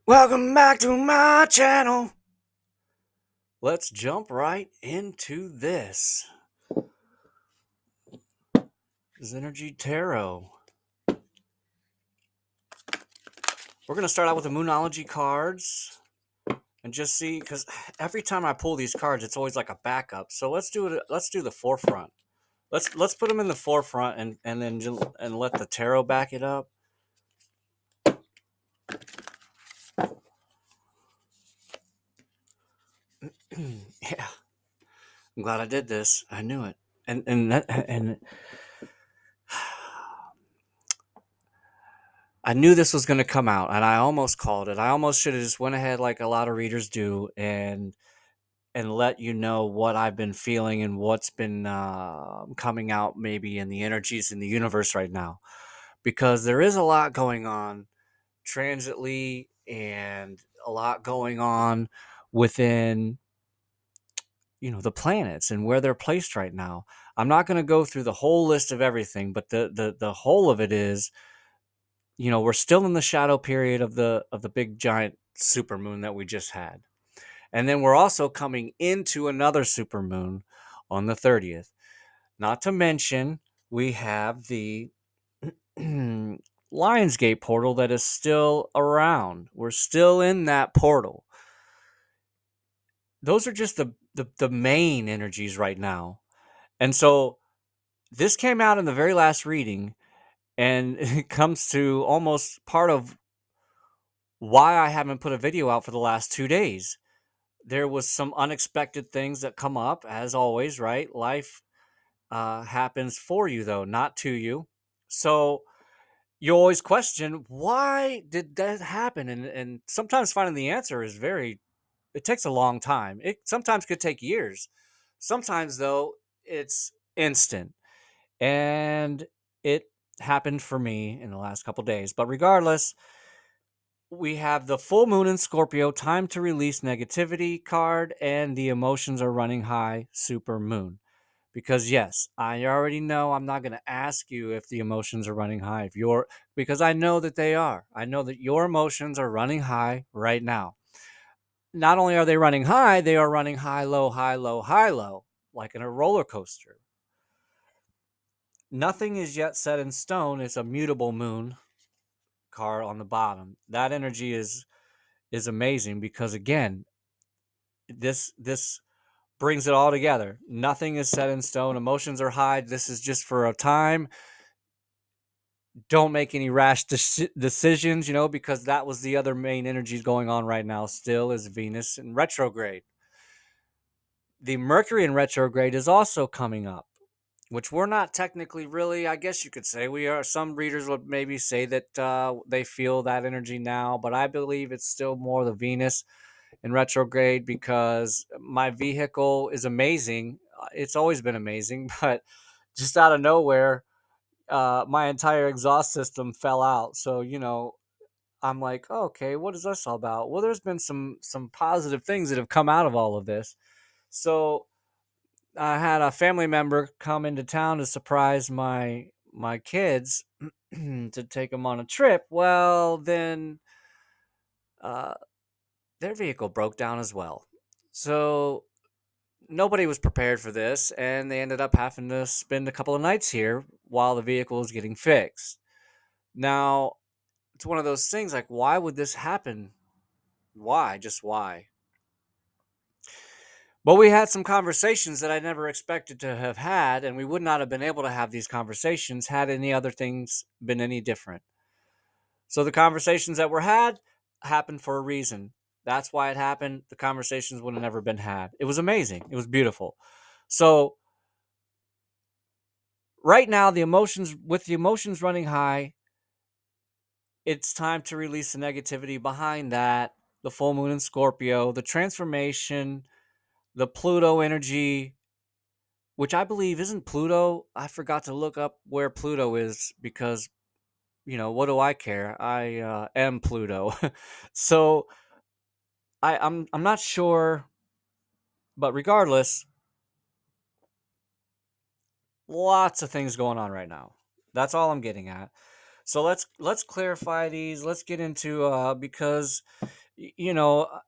Welcome back to my channel. Let's jump right into this. This is Energy Tarot. We're going to start out with the Moonology cards and just see, because every time I pull these cards, it's always like a backup. So let's do it. Let's do the forefront. Let's put them in the forefront and then let the tarot back it up. Yeah, I'm glad I did this. I knew it, and I knew this was going to come out, and I almost called it. I almost should have just went ahead like a lot of readers do and let you know what I've been feeling and what's been coming out maybe in the energies in the universe right now, because there is a lot going on transitly and a lot going on within the planets and where they're placed right now. I'm not going to go through the whole list of everything, but the whole of it is, we're still in the shadow period of the big giant supermoon that we just had. And then we're also coming into another supermoon on the 30th. Not to mention, we have the Lionsgate portal that is still around. We're still in that portal. Those are just the main energies right now. And so this came out in the very last reading, and it comes to almost part of why I haven't put a video out for the last 2 days. There was some unexpected things that come up, as always, right? Life happens for you, though, not to you. So you always question, why did that happen? And sometimes finding the answer is it takes a long time. It sometimes could take years. Sometimes, though, it's instant. And it happened for me in the last couple days. But regardless, we have the full moon in Scorpio, time to release negativity card, and the emotions are running high, super moon. Because yes, I already know I'm not going to ask you if the emotions are running high, because I know that they are. I know that your emotions are running high right now. Not only are they running high, they are running high, low, high, low, high, low, like in a roller coaster. Nothing is yet set in stone. It's a mutable moon card on the bottom. That energy is amazing, because again, this brings it all together. Nothing is set in stone. Emotions are high. This is just for a time. Don't make any rash decisions, because that was the other main energies going on right now still, is Venus in retrograde. The Mercury in retrograde is also coming up, which we're not technically really, I guess you could say we are. Some readers would maybe say that they feel that energy now, but I believe it's still more the Venus in retrograde, because my vehicle is amazing. It's always been amazing, but just out of nowhere, my entire exhaust system fell out. So, I'm like, oh, okay, what is this all about? Well, there's been some positive things that have come out of all of this. So I had a family member come into town to surprise my kids to take them on a trip. Well, then uh, their vehicle broke down as well. So nobody was prepared for this, and they ended up having to spend a couple of nights here while the vehicle was getting fixed. Now, it's one of those things like, why would this happen? Why? Just why? But we had some conversations that I never expected to have had, and we would not have been able to have these conversations had any other things been any different. So the conversations that were had happened for a reason. That's why it happened. The conversations would have never been had. It was amazing. It was beautiful. So right now, the emotions running high, it's time to release the negativity behind that. The full moon in Scorpio, the transformation, the Pluto energy, which I believe isn't Pluto. I forgot to look up where Pluto is, because, what do I care? I am Pluto. So I'm not sure, but regardless, lots of things going on right now. That's all I'm getting at. So let's clarify these. Let's get into because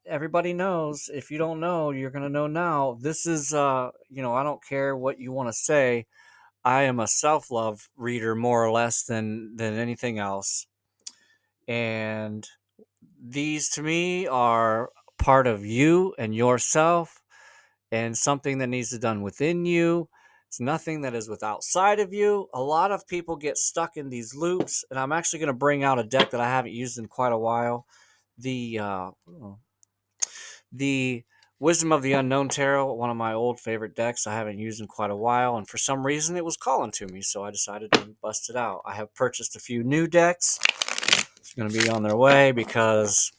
everybody knows. If you don't know, you're gonna know now. This is I don't care what you want to say. I am a self-love reader more or less than anything else. And these to me are part of you and yourself, and something that needs to be done within you. It's nothing that is with outside of you. A lot of people get stuck in these loops, and I'm actually going to bring out a deck that I haven't used in quite a while. The Wisdom of the Unknown Tarot, one of my old favorite decks I haven't used in quite a while, and for some reason it was calling to me, so I decided to bust it out. I have purchased a few new decks. It's going to be on their way because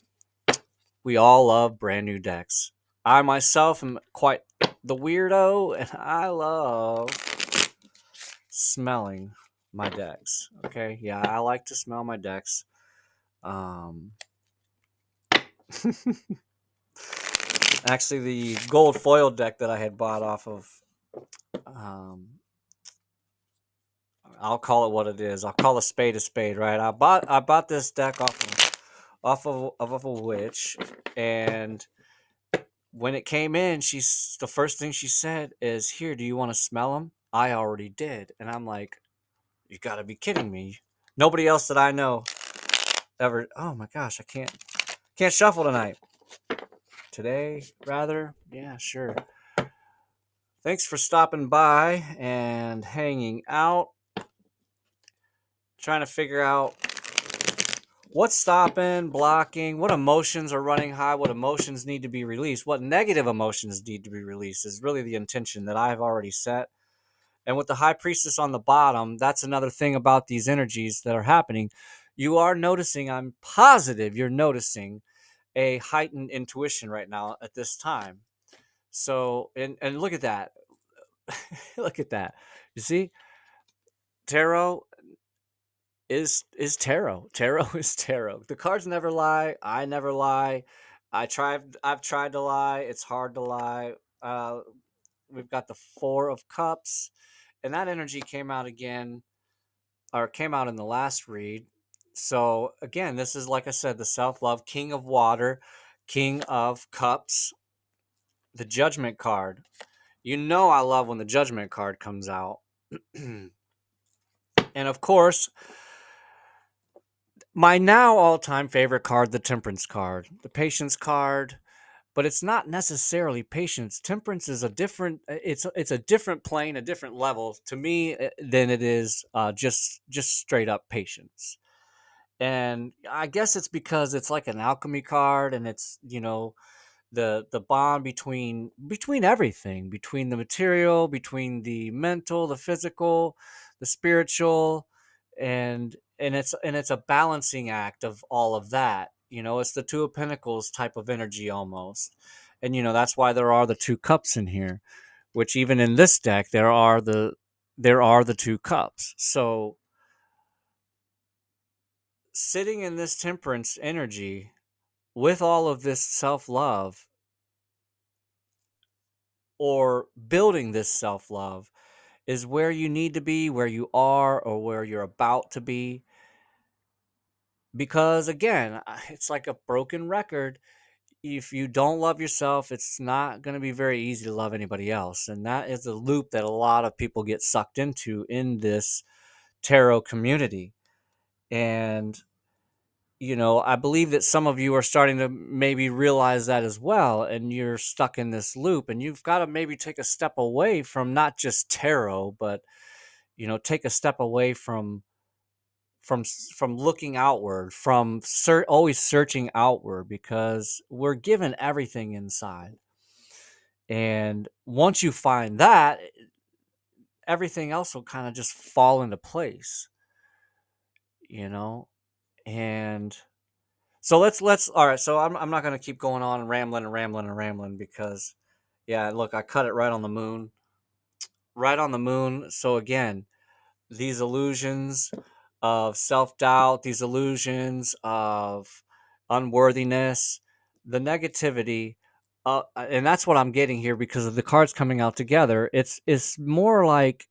we all love brand new decks. I myself am quite the weirdo, and I love smelling my decks. Okay, yeah, I like to smell my decks. Actually, the gold foil deck that I had bought off of, I'll call it what it is. I'll call a spade, right? I bought this deck off of a witch, and when it came in, the first thing she said is, "Here, do you want to smell them?" I already did, and I'm like, "You got to be kidding me!" Nobody else that I know ever. Oh my gosh, I can't shuffle tonight. Today, rather. Yeah, sure. Thanks for stopping by and hanging out. Trying to figure out what's stopping, blocking, what emotions are running high, what emotions need to be released, what negative emotions need to be released is really the intention that I've already set. And with the High Priestess on the bottom, that's another thing about these energies that are happening. You are noticing, I'm positive you're noticing a heightened intuition right now at this time. So, and look at that. Look at that. You see, tarot is tarot. Tarot is tarot. The cards never lie. I never lie. I've tried to lie. It's hard to lie. Uh, we've got the Four of Cups, and that energy came out again, or came out in the last read. So again, this is, like I said, the self-love, King of Water, King of Cups, the Judgment card. You know I love when the Judgment card comes out. And of course, my now all-time favorite card, the Temperance card, the Patience card, but it's not necessarily patience. Temperance is a different. It's a different plane, a different level to me than it is just straight up patience. And I guess it's because it's like an alchemy card, and it's the bond between everything, between the material, between the mental, the physical, the spiritual, and it's a balancing act of all of that. It's the Two of Pentacles type of energy almost. And that's why there are the two cups in here, which even in this deck there are the two cups. So sitting in this temperance energy with all of this self-love, or building this self-love, is where you need to be, where you are, or where you're about to be. Because again, it's like a broken record. If you don't love yourself, it's not going to be very easy to love anybody else. And that is a loop that a lot of people get sucked into in this tarot community. And I believe that some of you are starting to maybe realize that as well, and you're stuck in this loop, and you've got to maybe take a step away from not just tarot, but take a step away from looking outward, from always searching outward, because we're given everything inside. And once you find that, everything else will kind of just fall into place, you know? And so let's all right, so I'm not going to keep going on and rambling because yeah, look, I cut it right on the moon. Right on the moon. So again, these illusions of self-doubt, these illusions of unworthiness, the negativity, and that's what I'm getting here because of the cards coming out together. It's more like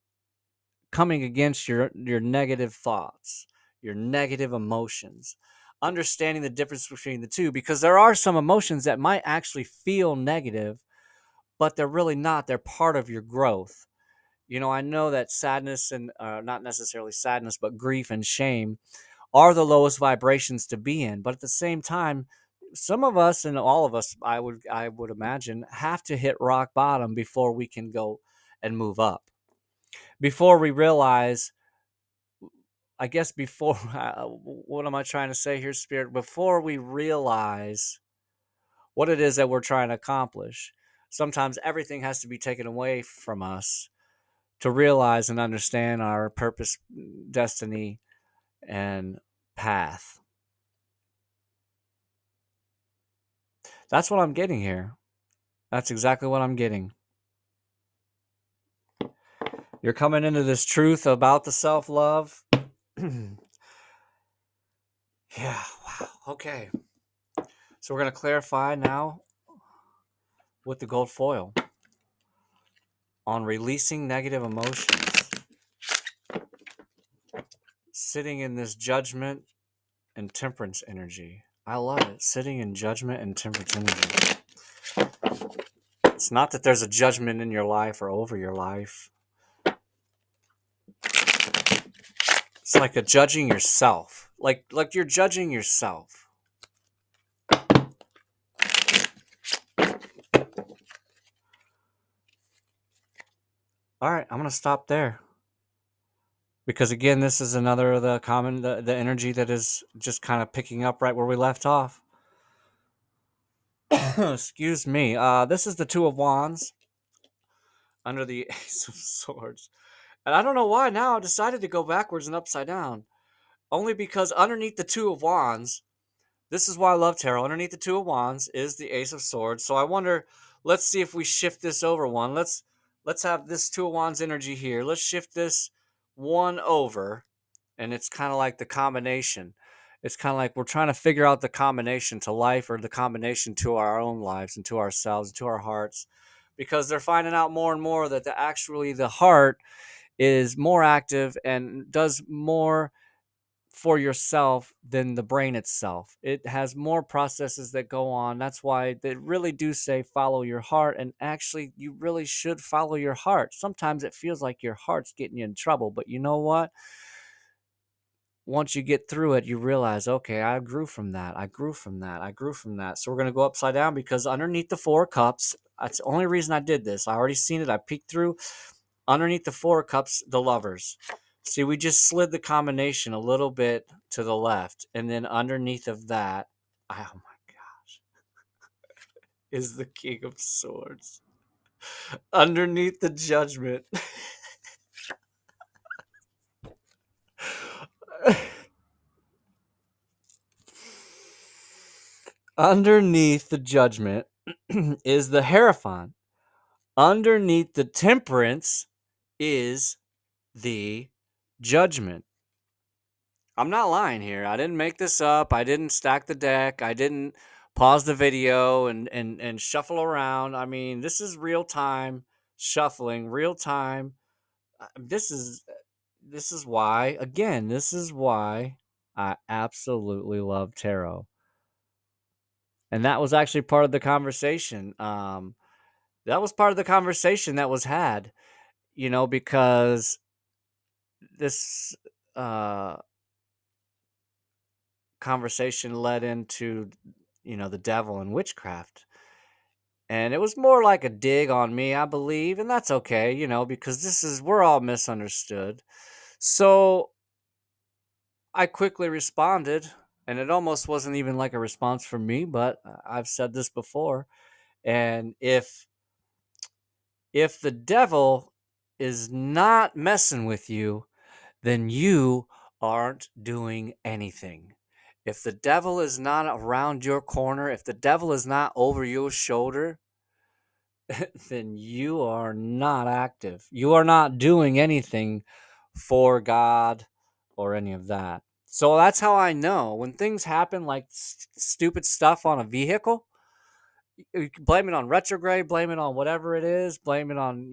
coming against your negative thoughts, your negative emotions. Understanding the difference between the two, because there are some emotions that might actually feel negative, but they're really not. They're part of your growth. I know that sadness and not necessarily sadness, but grief and shame are the lowest vibrations to be in. But at the same time, some of us and all of us, I would imagine, have to hit rock bottom before we can go and move up. Before we realize, I guess before, what am I trying to say here, Spirit? Before we realize what it is that we're trying to accomplish, sometimes everything has to be taken away from us to realize and understand our purpose, destiny, and path. That's what I'm getting here. That's exactly what I'm getting. You're coming into this truth about the self-love. Yeah, wow. Okay. So we're going to clarify now with the gold foil on releasing negative emotions. Sitting in this judgment and temperance energy. I love it. Sitting in judgment and temperance energy. It's not that there's a judgment in your life or over your life. It's like a judging yourself. Like you're judging yourself. All right, I'm going to stop there. Because again, this is another of the energy that is just kind of picking up right where we left off. Excuse me. This is the Two of Wands under the Ace of Swords. And I don't know why now I decided to go backwards and upside down. Only because underneath the Two of Wands, this is why I love tarot. Underneath the Two of Wands is the Ace of Swords. So I wonder, let's see if we shift this over one. Let's have this Two of Wands energy here. Let's shift this one over. And it's kind of like the combination. It's kind of like we're trying to figure out the combination to life, or the combination to our own lives and to ourselves, to our hearts. Because they're finding out more and more that actually the heart is more active and does more for yourself than the brain itself. It has more processes that go on. That's why they really do say follow your heart, and actually you really should follow your heart. Sometimes it feels like your heart's getting you in trouble, but you know what? Once you get through it, you realize, okay, I grew from that. I grew from that. I grew from that. So we're going to go upside down, because underneath the Four of Cups, that's the only reason I did this. I already seen it. I peeked through. Underneath the Four of Cups, the Lovers. See, we just slid the combination a little bit to the left. And then underneath of that, oh my gosh, is the King of Swords. Underneath the Judgment. Underneath the Judgment is the Hierophant. Underneath the Temperance is the Judgment. I'm not lying here. I didn't make this up. I didn't stack the deck. I didn't pause the video and shuffle around. I mean, this is real time shuffling, real time. This is why, again, this is why I absolutely love tarot. And that was actually part of the conversation. That was part of the conversation that was had, because this conversation led into, the devil and witchcraft. And it was more like a dig on me, I believe, and that's okay, because we're all misunderstood. So I quickly responded, and it almost wasn't even like a response from me, but I've said this before. And if the devil is not messing with you, then you aren't doing anything. If the devil is not around your corner, if the devil is not over your shoulder, then you are not active. You are not doing anything for God or any of that. So that's how I know when things happen, like stupid stuff on a vehicle. You can blame it on retrograde, blame it on whatever it is, blame it on,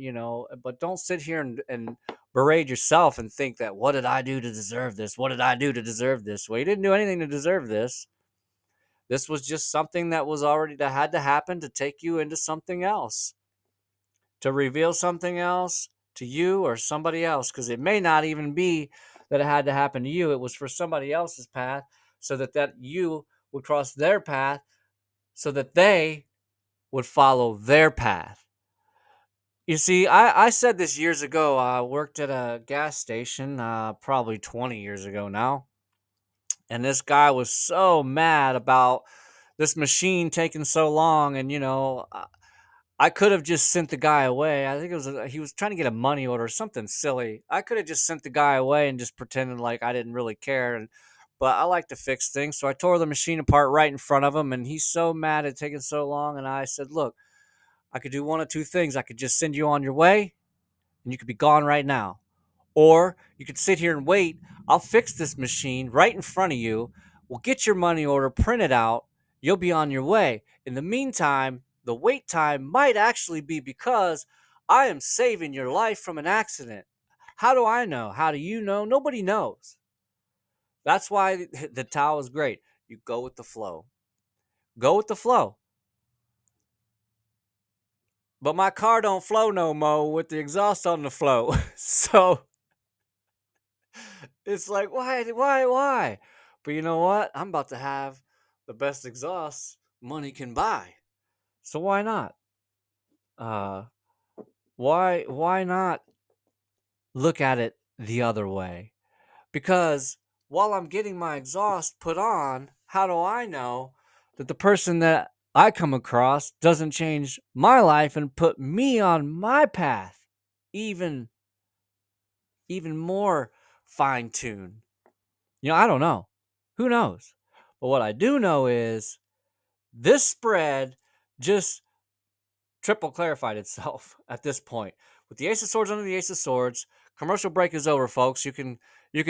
but don't sit here and berate yourself and think that, what did I do to deserve this? What did I do to deserve this? Well, you didn't do anything to deserve this. This was just something that had to happen to take you into something else, to reveal something else to you or somebody else, because it may not even be that it had to happen to you. It was for somebody else's path, so that you would cross their path, so that they would follow their path. You see, I said this years ago. I worked at a gas station, probably 20 years ago now. And this guy was so mad about this machine taking so long. And, I could have just sent the guy away. I think he was trying to get a money order, something silly. I could have just sent the guy away and just pretended like I didn't really care. But I like to fix things. So I tore the machine apart right in front of him. And he's so mad at taking so long. And I said, look, I could do one of two things. I could just send you on your way and you could be gone right now. Or you could sit here and wait. I'll fix this machine right in front of you. We'll get your money order printed out. You'll be on your way. In the meantime, the wait time might actually be because I am saving your life from an accident. How do I know? How do you know? Nobody knows. That's why the Tao is great. You go with the flow. Go with the flow. But my car don't flow no more with the exhaust on the flow. So it's like, why? But you know what? I'm about to have the best exhaust money can buy. So why not? Uh, why not look at it the other way? Because while I'm getting my exhaust put on, how do I know that the person that I come across doesn't change my life and put me on my path even more fine tuned? I don't know. Who knows? But what I do know is this spread just triple clarified itself at this point. With the Ace of Swords under the Ace of Swords, commercial break is over, folks. You can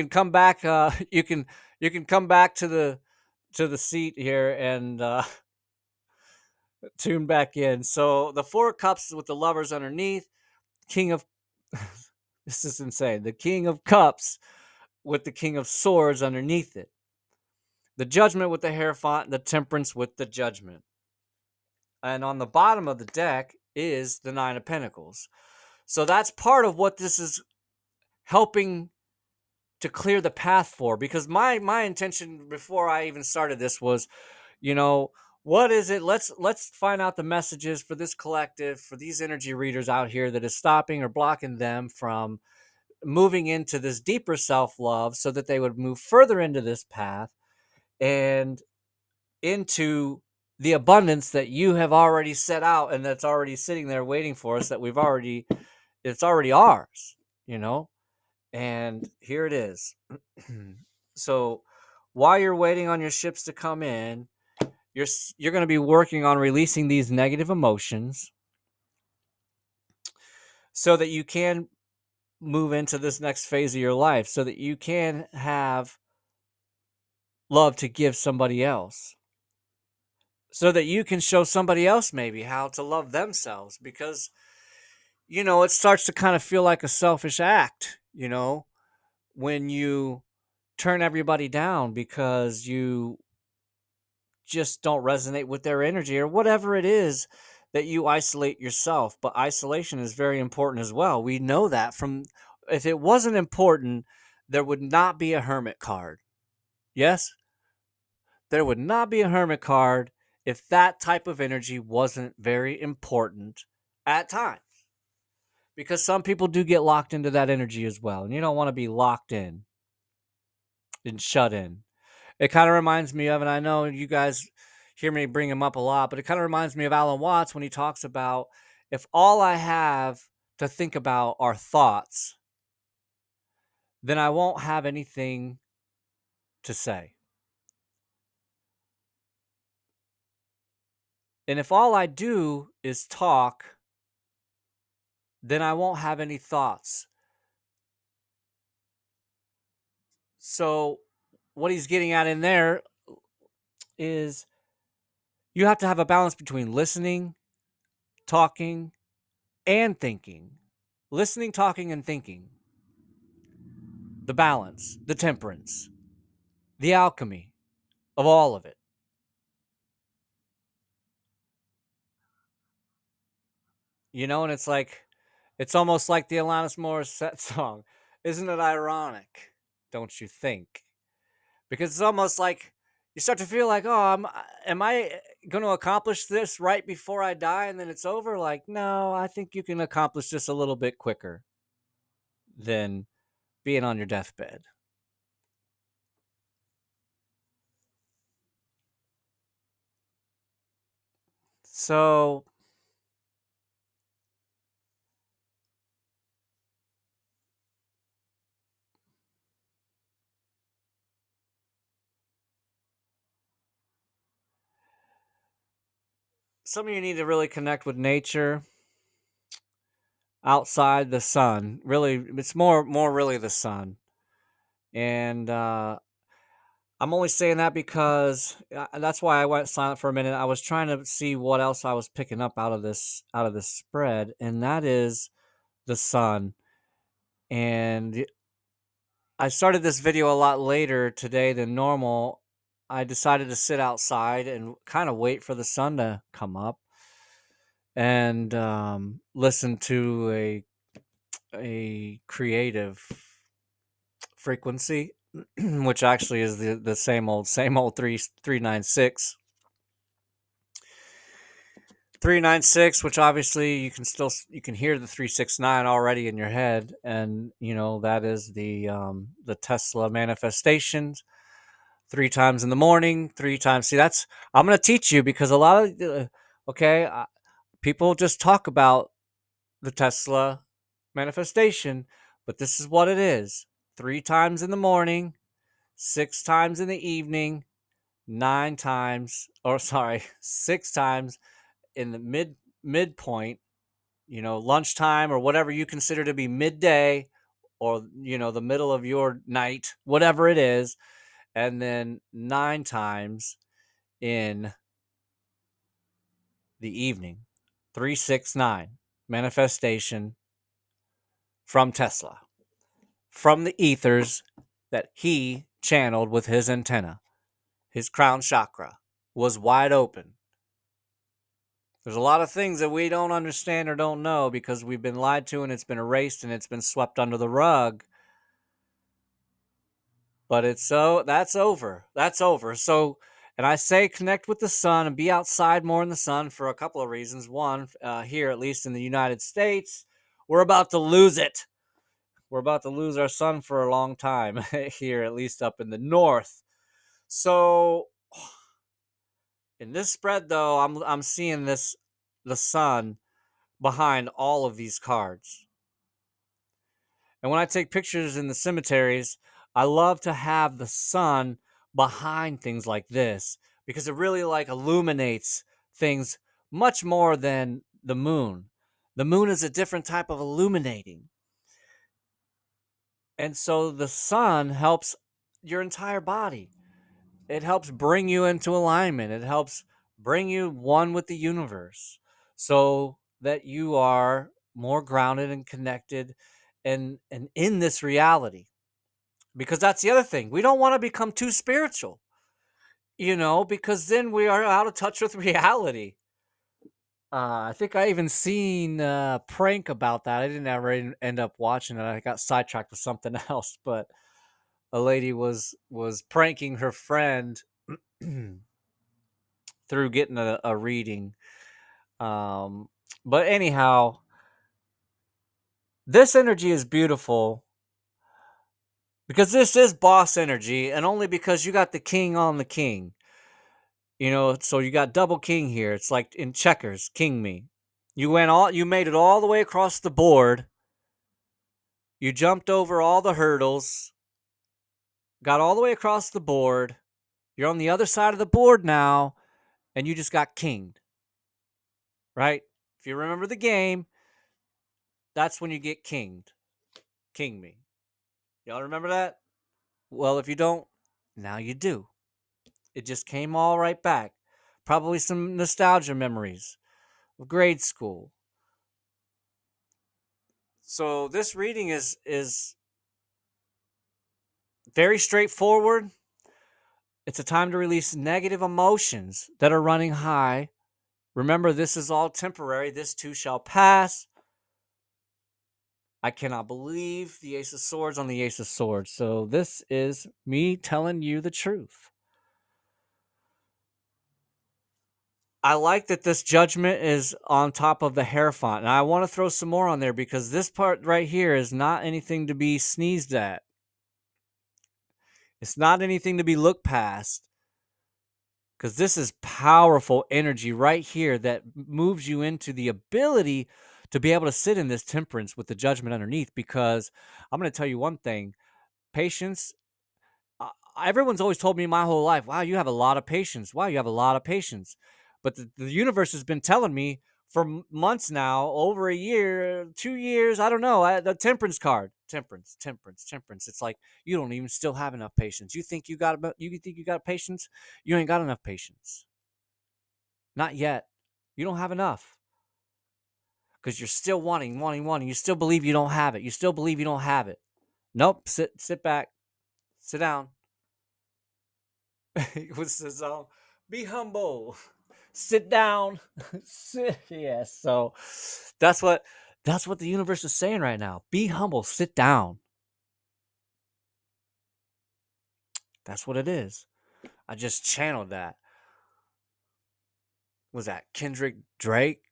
come back. You can come back to the seat here and tune back in. So the Four of Cups with the Lovers underneath, King of this is insane. The King of Cups with the King of Swords underneath it. The Judgment with the Hierophant, the Temperance with the Judgment. And on the bottom of the deck is the Nine of Pentacles. So that's part of what this is helping to clear the path for. Because my intention before I even started this was, what is it? Let's find out the messages for this collective, for these energy readers out here that is stopping or blocking them from moving into this deeper self-love, so that they would move further into this path and into the abundance that you have already set out and that's already sitting there waiting for us, that it's already ours, and here it is. So while you're waiting on your ships to come in, you're going to be working on releasing these negative emotions so that you can move into this next phase of your life, so that you can have love to give somebody else, so that you can show somebody else maybe how to love themselves. Because it starts to kind of feel like a selfish act, when you turn everybody down because you just don't resonate with their energy or whatever it is, that you isolate yourself. But isolation is very important as well. We know that from, if it wasn't important, there would not be a hermit card. Yes? There would not be a hermit card if that type of energy wasn't very important at times. Because some people do get locked into that energy as well. And you don't want to be locked in and shut in. It kind of reminds me of, and I know you guys hear me bring him up a lot, but it kind of reminds me of Alan Watts when he talks about, if all I have to think about are thoughts, then I won't have anything to say. And if all I do is talk, then I won't have any thoughts. So what he's getting at in there is, You have to have a balance between listening, talking, and thinking. Listening, talking, and thinking. The balance, the temperance, the alchemy of all of it. You know, and it's like, it's almost like the Alanis Morissette song. Isn't it ironic? Don't you think? Because it's almost like you start to feel like, oh, am I going to accomplish this right before I die and then it's over? Like, no, I think you can accomplish this a little bit quicker than being on your deathbed. So, some of you need to really connect with nature outside the sun. Really, it's more really the sun. And I'm only saying that because that's why I went silent for a minute. I was trying to see what else I was picking up out of this spread, and that is the sun. And I started this video a lot later today than normal. I decided to sit outside and kind of wait for the sun to come up and listen to a creative frequency, which actually is the same old 396. 396, which obviously you can hear the 369 already in your head, and you know that is the Tesla manifestations. 3 times in the morning, 3 times. See, that's I'm gonna teach you because a lot of people just talk about the Tesla manifestation, but this is what it is: 3 times in the morning, 6 times in the evening, 9 times, or sorry, 6 times in the midpoint, lunchtime or whatever you consider to be midday, or the middle of your night, whatever it is, and then 9 times in the evening. 369 manifestation from Tesla, from the ethers that he channeled with his antenna. His crown chakra was wide open. There's a lot of things that we don't understand or don't know because we've been lied to and it's been erased and it's been swept under the rug. But that's over. That's over. So, and I say connect with the sun and be outside more in the sun for a couple of reasons. One, here, at least in the United States, we're about to lose it. We're about to lose our sun for a long time here, at least up in the north. So, in this spread, though, I'm seeing the sun behind all of these cards. And when I take pictures in the cemeteries, I love to have the sun behind things like this because it really like illuminates things much more than the moon. The moon is a different type of illuminating. And so the sun helps your entire body. It helps bring you into alignment. It helps bring you one with the universe so that you are more grounded and connected and in this reality. Because that's the other thing. We don't want to become too spiritual, because then we are out of touch with reality. I think I even seen a prank about that. I didn't ever end up watching it. I got sidetracked with something else, but a lady was pranking her friend through getting a reading. But anyhow, this energy is beautiful because this is boss energy, and only because you got the king on the king. So you got double king here. It's like in checkers, king me. You made it all the way across the board. You jumped over all the hurdles, got all the way across the board. You're on the other side of the board now, and you just got kinged. Right? If you remember the game, that's when you get kinged. King me. Y'all remember that? Well, if you don't, now you do. It just came all right back. probably some nostalgia memories of grade school. So this reading is very straightforward. It's a time to release negative emotions that are running high. Remember, this is all temporary. This too shall pass. I cannot believe the Ace of Swords on the Ace of Swords. So this is me telling you the truth. I like that this Judgment is on top of the Hierophant. And I want to throw some more on there because this part right here is not anything to be sneezed at. It's not anything to be looked past. Because this is powerful energy right here that moves you into the ability to be able to sit in this temperance with the Judgment underneath. Because I'm going to tell you one thing. Patience. Everyone's always told me my whole life, wow, you have a lot of patience. Wow, you have a lot of patience. But the universe has been telling me for months now, over a year, 2 years, I don't know, the temperance card. Temperance, temperance, temperance. It's like you don't even still have enough patience. You think you got patience? You ain't got enough patience. Not yet. You don't have enough. Because you're still wanting. You still believe you don't have it. You still believe you don't have it. Nope. Sit back. Sit down. What's the song? Be humble. Sit down. Sit. Yes. So that's what the universe is saying right now. Be humble. Sit down. That's what it is. I just channeled that. Was that Kendrick Drake?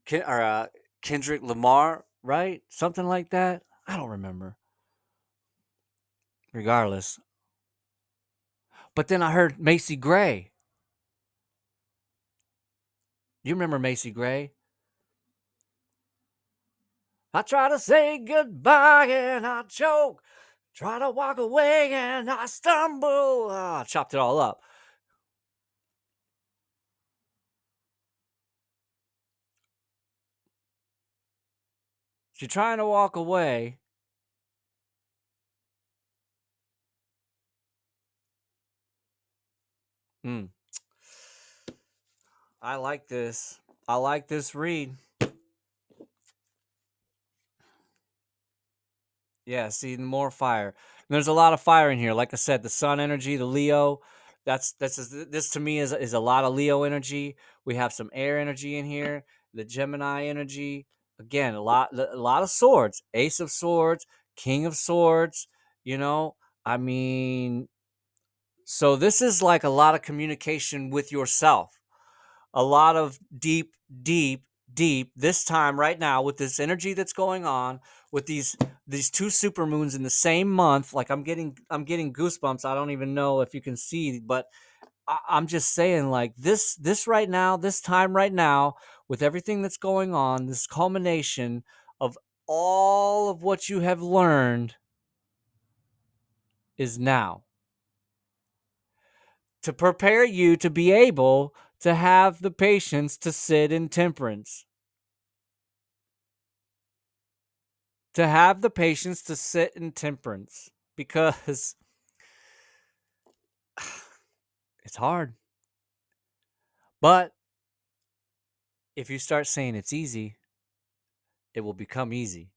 Kendrick Lamar, right? Something like that. I don't remember. Regardless. But then I heard Macy Gray. You remember Macy Gray? I try to say goodbye and I choke. Try to walk away and I stumble. I chopped it all up. You're trying to walk away. I like this. I like this read. Yeah, see more fire. And there's a lot of fire in here. Like I said, the sun energy, the Leo. This to me is a lot of Leo energy. We have some air energy in here. The Gemini energy. Again, a lot of swords. Ace of Swords, King of Swords. You know, I mean, so this is like a lot of communication with yourself. A lot of deep, deep, deep. This time right now with this energy that's going on with these two super moons in the same month. Like I'm getting goosebumps. I don't even know if you can see, but I'm just saying like this right now, this time right now with everything that's going on, this culmination of all of what you have learned is now to prepare you to be able to have the patience to sit in temperance. To have the patience to sit in temperance because it's hard. But if you start saying it's easy, it will become easy.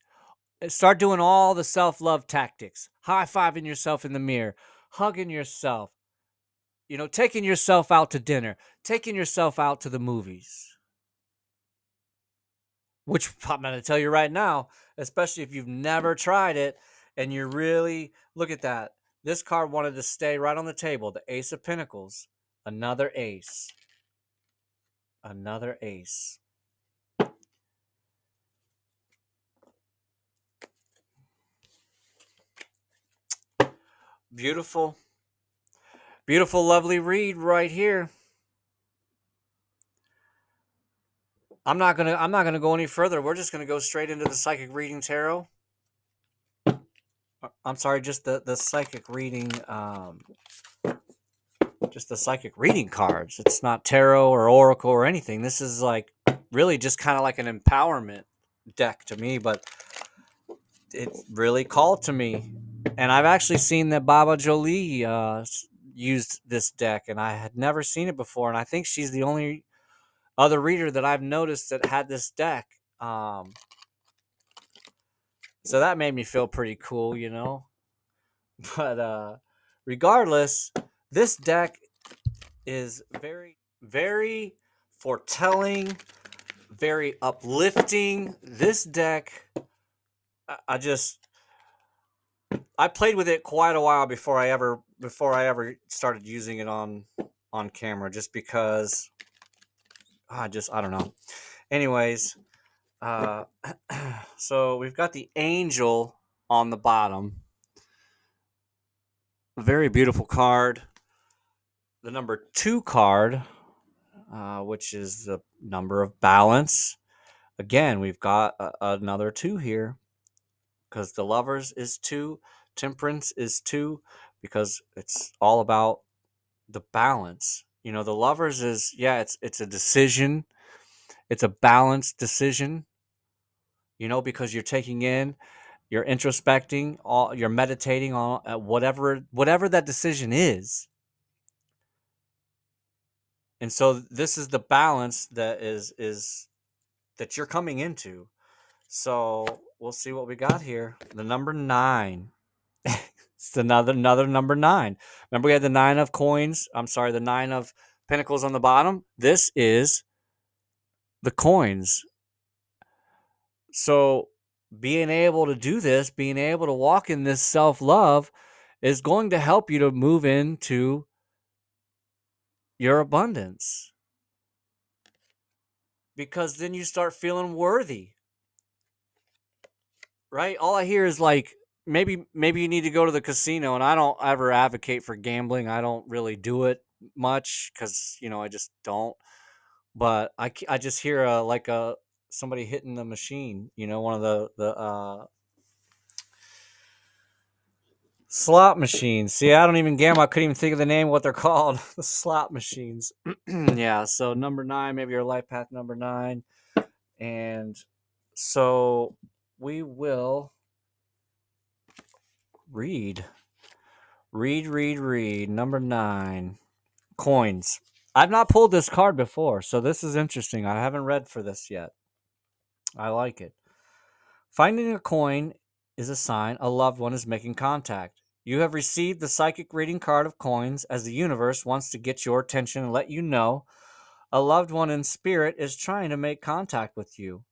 Start doing all the self-love tactics. High-fiving yourself in the mirror, hugging yourself, taking yourself out to dinner, taking yourself out to the movies. Which I'm going to tell you right now, especially if you've never tried it and you're really, look at that. This card wanted to stay right on the table. The Ace of Pentacles, another ace. Another ace. Beautiful. Beautiful, lovely read right here. I'm not gonna go any further. We're just gonna go straight into the psychic reading tarot. I'm sorry, just the psychic reading, just the psychic reading cards. It's not tarot or oracle or anything. This is like really just kind of like an empowerment deck to me, but it really called to me. And I've actually seen that Baba Jolie used this deck, and I had never seen it before, and I think she's the only other reader that I've noticed that had this deck. So that made me feel pretty cool, you know. But regardless, this deck is very, very foretelling, very uplifting. This deck, I played with it quite a while before I ever started using it on camera, just because I don't know. Anyways, so we've got the angel on the bottom. A very beautiful card. The number 2 card, which is the number of balance. Again, we've got another 2 here, because the lovers is 2, temperance is 2, because it's all about the balance. You know, the lovers is, yeah, it's a decision. It's a balanced decision, you know, because you're taking in, you're introspecting, you're meditating on whatever that decision is. And so this is the balance that is that you're coming into. So we'll see what we got here. The number 9. It's another number 9. Remember, we had the 9 of coins. I'm sorry, the 9 of pentacles on the bottom. This is the coins. So being able to do this, being able to walk in this self-love, is going to help you to move into your abundance, because then you start feeling worthy, right? All I hear is like, maybe you need to go to the casino, and I don't ever advocate for gambling. I don't really do it much, because, you know, I just don't. But I just hear somebody hitting the machine, you know, one of the slot machines. See, I don't even gamble. I couldn't even think of the name of what they're called. The slot machines. Yeah, so number 9, maybe your life path number 9. And so we will read. Number 9. Coins. I've not pulled this card before, so this is interesting. I haven't read for this yet. I like it. Finding a coin is a sign a loved one is making contact. You have received the psychic reading card of coins, as the universe wants to get your attention and let you know a loved one in spirit is trying to make contact with you.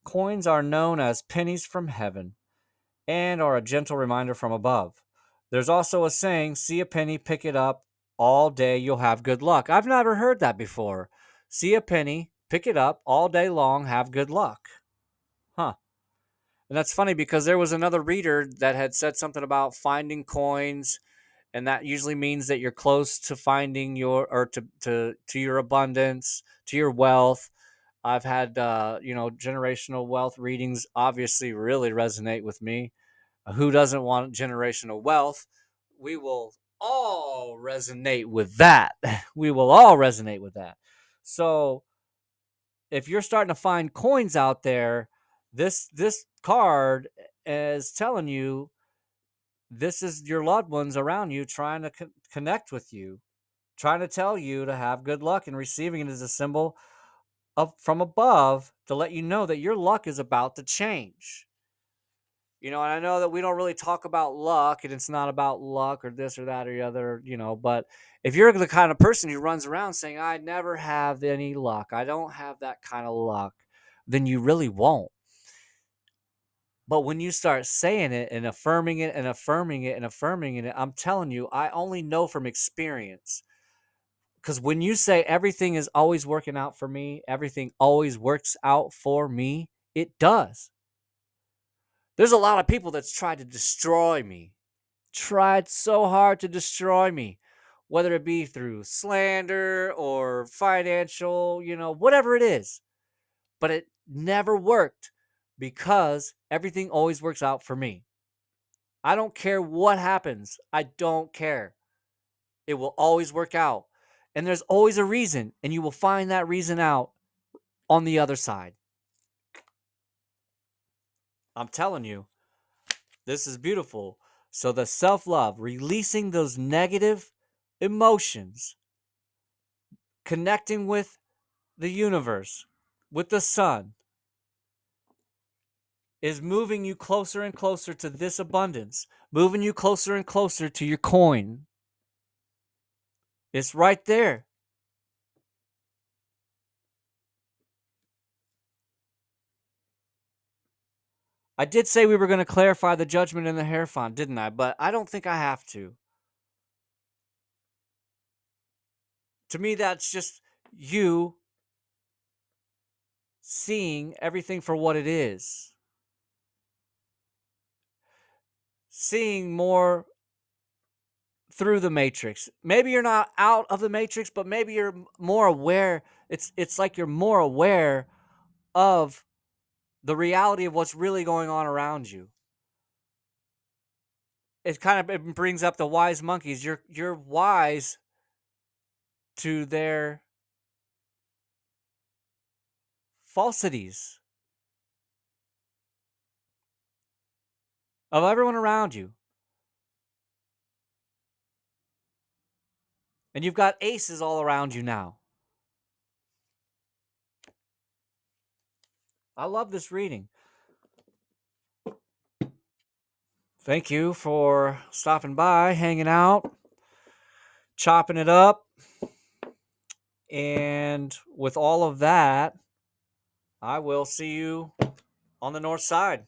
Coins are known as pennies from heaven and are a gentle reminder from above. There's also a saying, see a penny, pick it up, all day you'll have good luck. I've never heard that before. See a penny, pick it up, all day long, have good luck. Huh. And that's funny, because there was another reader that had said something about finding coins, and that usually means that you're close to finding to your abundance, to your wealth. I've had generational wealth readings obviously really resonate with me. Who doesn't want generational wealth? We will all resonate with that. We will all resonate with that. So if you're starting to find coins out there, this card is telling you this is your loved ones around you trying to connect with you, trying to tell you to have good luck, and receiving it as a symbol of from above to let you know that your luck is about to change. You know, and I know that we don't really talk about luck, and it's not about luck or this or that or the other, you know, but if you're the kind of person who runs around saying, I never have any luck, I don't have that kind of luck, then you really won't. But when you start saying it and affirming it and affirming it and affirming it, I'm telling you, I only know from experience. Because when you say everything is always working out for me, everything always works out for me, it does. There's a lot of people that's tried to destroy me, tried so hard to destroy me, whether it be through slander or financial, you know, whatever it is. But it never worked, because everything always works out for me. I don't care what happens. I don't care. It will always work out. And there's always a reason, and you will find that reason out on the other side. I'm telling you, this is beautiful. So the self-love, releasing those negative emotions, connecting with the universe, with the sun, is moving you closer and closer to this abundance, moving you closer and closer to your coin. It's right there. I did say we were going to clarify the judgment in the Hierophant, didn't I? But I don't think I have to. To me, that's just you seeing everything for what it is. Seeing more through the matrix. Maybe you're not out of the matrix, but maybe you're more aware. It's like you're more aware of the reality of what's really going on around you. It brings up the wise monkeys. You're wise to their falsities of everyone around you. And you've got aces all around you now. I love this reading. Thank you for stopping by, hanging out, chopping it up. And with all of that, I will see you on the north side.